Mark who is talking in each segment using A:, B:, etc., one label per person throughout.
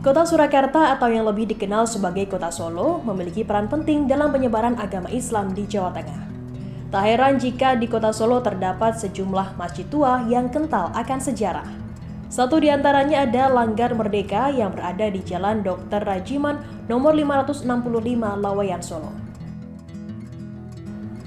A: Kota Surakarta atau yang lebih dikenal sebagai Kota Solo memiliki peran penting dalam penyebaran agama Islam di Jawa Tengah. Tak heran jika di Kota Solo terdapat sejumlah masjid tua yang kental akan sejarah. Satu di antaranya ada Langgar Merdeka yang berada di Jalan Dr. Rajiman nomor 565 Laweyan, Solo.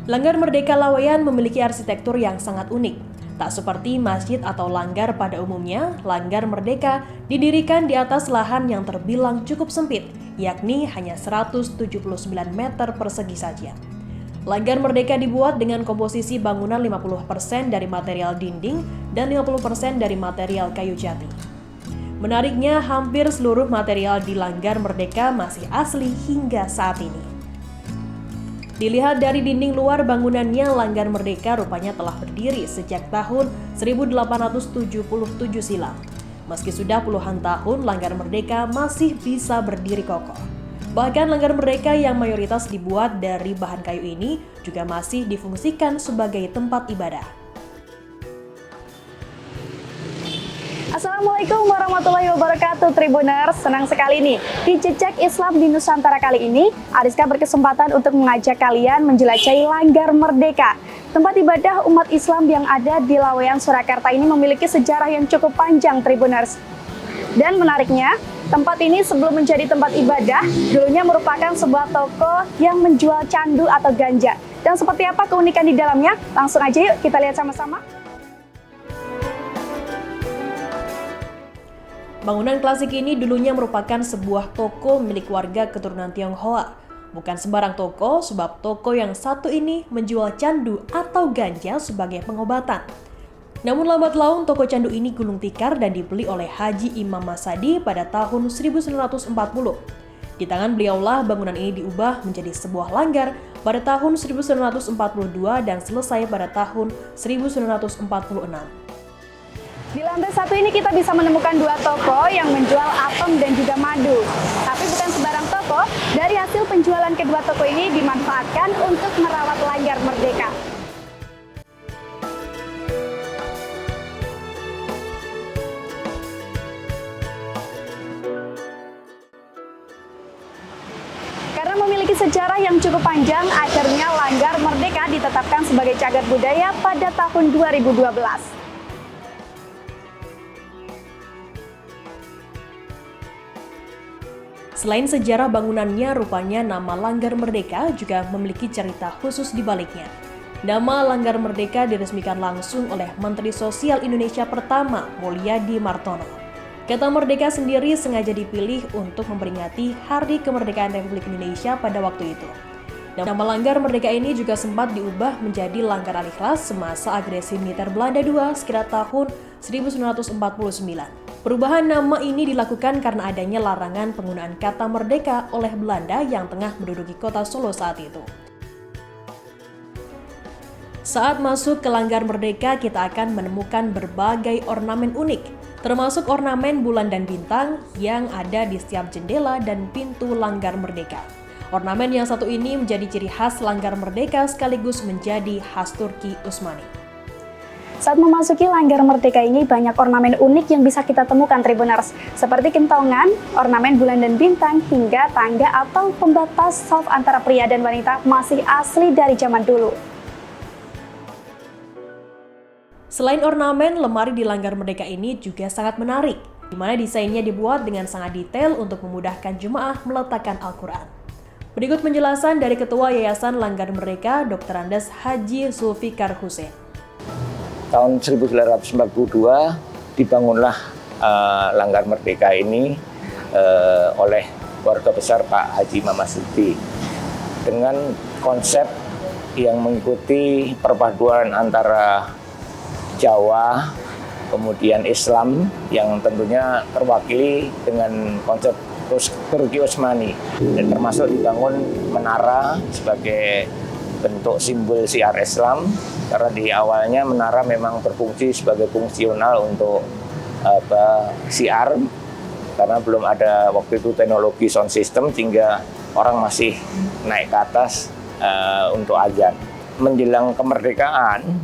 A: Langgar Merdeka Laweyan memiliki arsitektur yang sangat unik. Tak seperti masjid atau langgar pada umumnya, Langgar Merdeka didirikan di atas lahan yang terbilang cukup sempit, yakni hanya 179 meter persegi saja. Langgar Merdeka dibuat dengan komposisi bangunan 50% dari material dinding dan 50% dari material kayu jati. Menariknya, hampir seluruh material di Langgar Merdeka masih asli hingga saat ini. Dilihat dari dinding luar bangunannya, Langgar Merdeka rupanya telah berdiri sejak tahun 1877 silam. Meski sudah puluhan tahun, Langgar Merdeka masih bisa berdiri kokoh. Bahkan Langgar Merdeka yang mayoritas dibuat dari bahan kayu ini juga masih difungsikan sebagai tempat ibadah.
B: Assalamualaikum warahmatullahi wabarakatuh Tribuners. Senang sekali nih di Jejak Islam di Nusantara kali ini Ariska berkesempatan untuk mengajak kalian menjelajahi Langgar Merdeka. Tempat ibadah umat Islam yang ada di Laweyan, Surakarta ini memiliki sejarah yang cukup panjang Tribuners. Dan menariknya, tempat ini sebelum menjadi tempat ibadah dulunya merupakan sebuah toko yang menjual candu atau ganja. Dan seperti apa keunikan di dalamnya? Langsung aja yuk kita lihat sama-sama.
A: Bangunan klasik ini dulunya merupakan sebuah toko milik warga keturunan Tionghoa. Bukan sembarang toko, sebab toko yang satu ini menjual candu atau ganja sebagai pengobatan. Namun lambat laun toko candu ini gulung tikar dan dibeli oleh Haji Imam Masadi pada tahun 1940. Di tangan beliaulah bangunan ini diubah menjadi sebuah langgar pada tahun 1942 dan selesai pada tahun 1946.
B: Di lantai satu ini kita bisa menemukan dua toko yang menjual apem dan juga madu. Tapi bukan sembarang toko, dari hasil penjualan kedua toko ini dimanfaatkan untuk merawat Langgar Merdeka. Karena memiliki sejarah yang cukup panjang, akhirnya Langgar Merdeka ditetapkan sebagai cagar budaya pada tahun 2012.
A: Selain sejarah bangunannya, rupanya nama Langgar Merdeka juga memiliki cerita khusus di baliknya. Nama Langgar Merdeka diresmikan langsung oleh Menteri Sosial Indonesia pertama, Mulyadi Martono. Kata Merdeka sendiri sengaja dipilih untuk memperingati Hari Kemerdekaan Republik Indonesia pada waktu itu. Nama Langgar Merdeka ini juga sempat diubah menjadi Langgar Al-Ikhlas semasa agresi militer Belanda II sekitar tahun 1949. Perubahan nama ini dilakukan karena adanya larangan penggunaan kata merdeka oleh Belanda yang tengah menduduki kota Solo saat itu. Saat masuk ke Langgar Merdeka, kita akan menemukan berbagai ornamen unik, termasuk ornamen bulan dan bintang yang ada di setiap jendela dan pintu Langgar Merdeka. Ornamen yang satu ini menjadi ciri khas Langgar Merdeka sekaligus menjadi khas Turki Utsmani.
B: Saat memasuki Langgar Merdeka ini banyak ornamen unik yang bisa kita temukan Tribuners, seperti kentongan, ornamen bulan dan bintang, hingga tangga atau pembatas soft antara pria dan wanita masih asli dari zaman dulu.
A: Selain ornamen, lemari di Langgar Merdeka ini juga sangat menarik, di mana desainnya dibuat dengan sangat detail untuk memudahkan jemaah meletakkan Al-Quran. Berikut penjelasan dari Ketua Yayasan Langgar Merdeka, Dr. Andes Haji Zulfikar Hussein.
C: Tahun 1942 dibangunlah Langgar Merdeka ini oleh keluarga besar Pak Haji Imam Masadi dengan konsep yang mengikuti perpaduan antara Jawa, kemudian Islam yang tentunya terwakili dengan konsep Turki Utsmani, dan termasuk dibangun menara sebagai bentuk simbol syiar Islam, karena di awalnya menara memang berfungsi sebagai fungsional untuk syiar, karena belum ada waktu itu teknologi sound system sehingga orang masih naik ke atas untuk azan. Menjelang kemerdekaan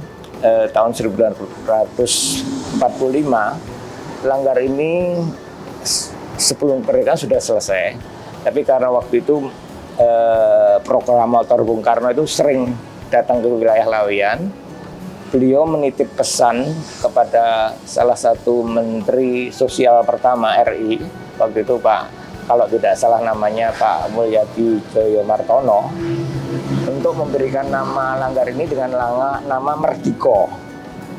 C: tahun 1945, Langgar ini sebelum kemerdekaan sudah selesai. Tapi karena waktu itu proklamator Bung Karno itu sering datang ke wilayah Laweyan, beliau menitip pesan kepada salah satu Menteri Sosial pertama RI, waktu itu kalau tidak salah namanya Pak Mulyadi Joyomartono, untuk memberikan nama Langgar ini dengan nama Merdiko.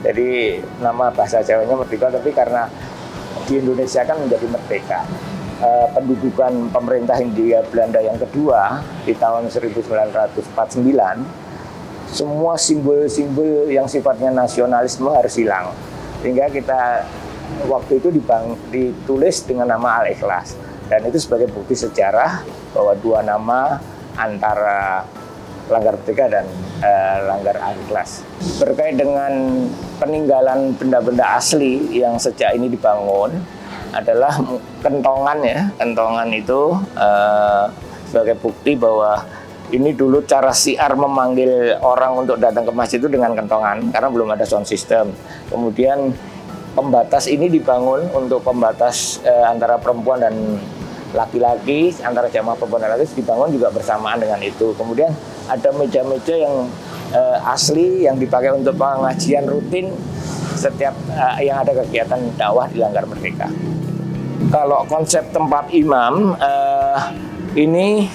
C: Jadi nama bahasa Jawanya Merdiko, tapi karena di Indonesia kan menjadi merdeka. Pendudukan pemerintah Hindia Belanda yang kedua di tahun 1949, semua simbol-simbol yang sifatnya nasionalisme harus hilang. Sehingga kita waktu itu ditulis dengan nama Al-Ikhlas. Dan itu sebagai bukti sejarah bahwa dua nama antara Langgar Merdeka dan Langgar Al-Ikhlas. Berkait dengan peninggalan benda-benda asli yang sejak ini dibangun adalah kentongan ya. Kentongan itu sebagai bukti bahwa ini dulu cara siar memanggil orang untuk datang ke masjid itu dengan kentongan, karena belum ada sound system. Kemudian pembatas ini dibangun untuk pembatas antara perempuan dan laki-laki, antara jamaah perempuan dan laki-laki dibangun juga bersamaan dengan itu. Kemudian ada meja-meja yang asli yang dipakai untuk pengajian rutin setiap yang ada kegiatan dakwah di Langgar Merdeka. Kalau konsep tempat imam ini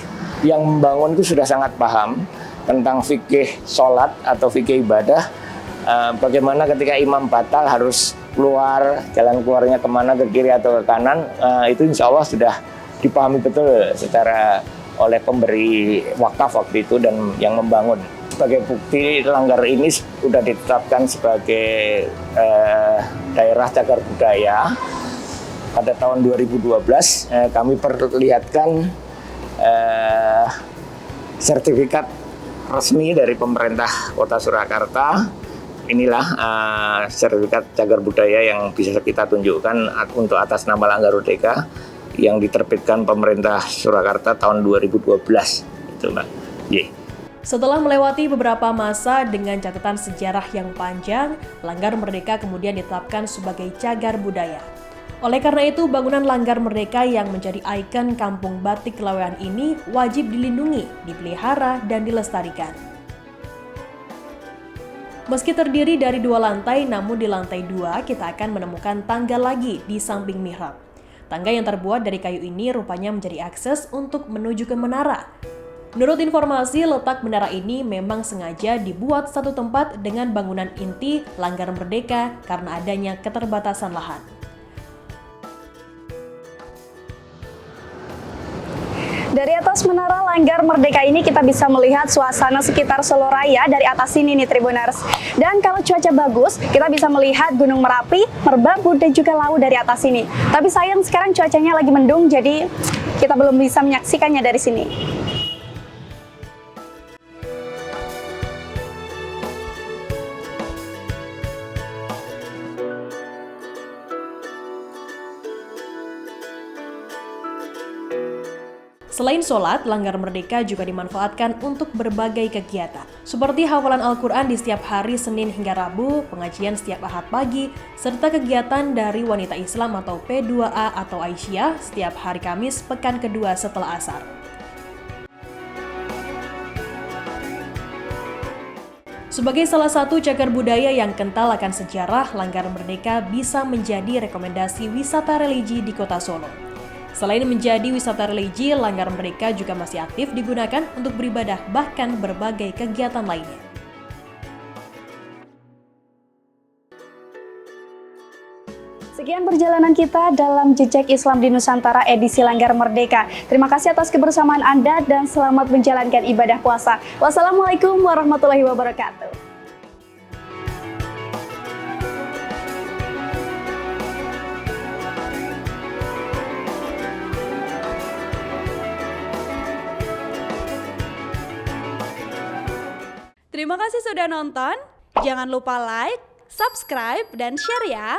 C: yang membangun itu sudah sangat paham tentang fikih sholat atau fikih ibadah. Bagaimana ketika imam batal harus keluar, jalan keluarnya kemana, ke kiri atau ke kanan, itu insya Allah sudah dipahami betul secara oleh pemberi wakaf waktu itu dan yang membangun. Sebagai bukti Langgar ini sudah ditetapkan sebagai daerah cagar budaya. Pada tahun 2012 kami perlihatkan sertifikat resmi dari pemerintah Kota Surakarta. Inilah sertifikat cagar budaya yang bisa kita tunjukkan untuk atas nama Langgar Merdeka yang diterbitkan pemerintah Surakarta tahun 2012. Itu, Mbak.
A: Setelah melewati beberapa masa dengan catatan sejarah yang panjang, Langgar Merdeka kemudian ditetapkan sebagai cagar budaya. Oleh karena itu, bangunan Langgar Merdeka yang menjadi ikon kampung batik Laweyan ini wajib dilindungi, dipelihara, dan dilestarikan. Meski terdiri dari 2 lantai, namun di lantai 2 kita akan menemukan tangga lagi di samping mihrab. Tangga yang terbuat dari kayu ini rupanya menjadi akses untuk menuju ke menara. Menurut informasi, letak menara ini memang sengaja dibuat satu tempat dengan bangunan inti Langgar Merdeka karena adanya keterbatasan lahan.
B: Dari atas menara Langgar Merdeka ini kita bisa melihat suasana sekitar Solo Raya dari atas sini nih Tribuners. Dan kalau cuaca bagus, kita bisa melihat Gunung Merapi, Merbabu, dan juga Lawu dari atas sini. Tapi sayang sekarang cuacanya lagi mendung, jadi kita belum bisa menyaksikannya dari sini.
A: Selain sholat, Langgar Merdeka juga dimanfaatkan untuk berbagai kegiatan, seperti hafalan Al-Quran di setiap hari Senin hingga Rabu, pengajian setiap Ahad pagi, serta kegiatan dari wanita Islam atau P2A atau Aisyah setiap hari Kamis pekan kedua setelah Asar. Sebagai salah satu cagar budaya yang kental akan sejarah, Langgar Merdeka bisa menjadi rekomendasi wisata religi di Kota Solo. Selain menjadi wisata religi, Langgar Merdeka juga masih aktif digunakan untuk beribadah bahkan berbagai kegiatan lainnya.
B: Sekian perjalanan kita dalam Jejak Islam di Nusantara edisi Langgar Merdeka. Terima kasih atas kebersamaan Anda dan selamat menjalankan ibadah puasa. Wassalamualaikum warahmatullahi wabarakatuh.
D: Terima kasih sudah nonton. Jangan lupa like, subscribe, dan share ya.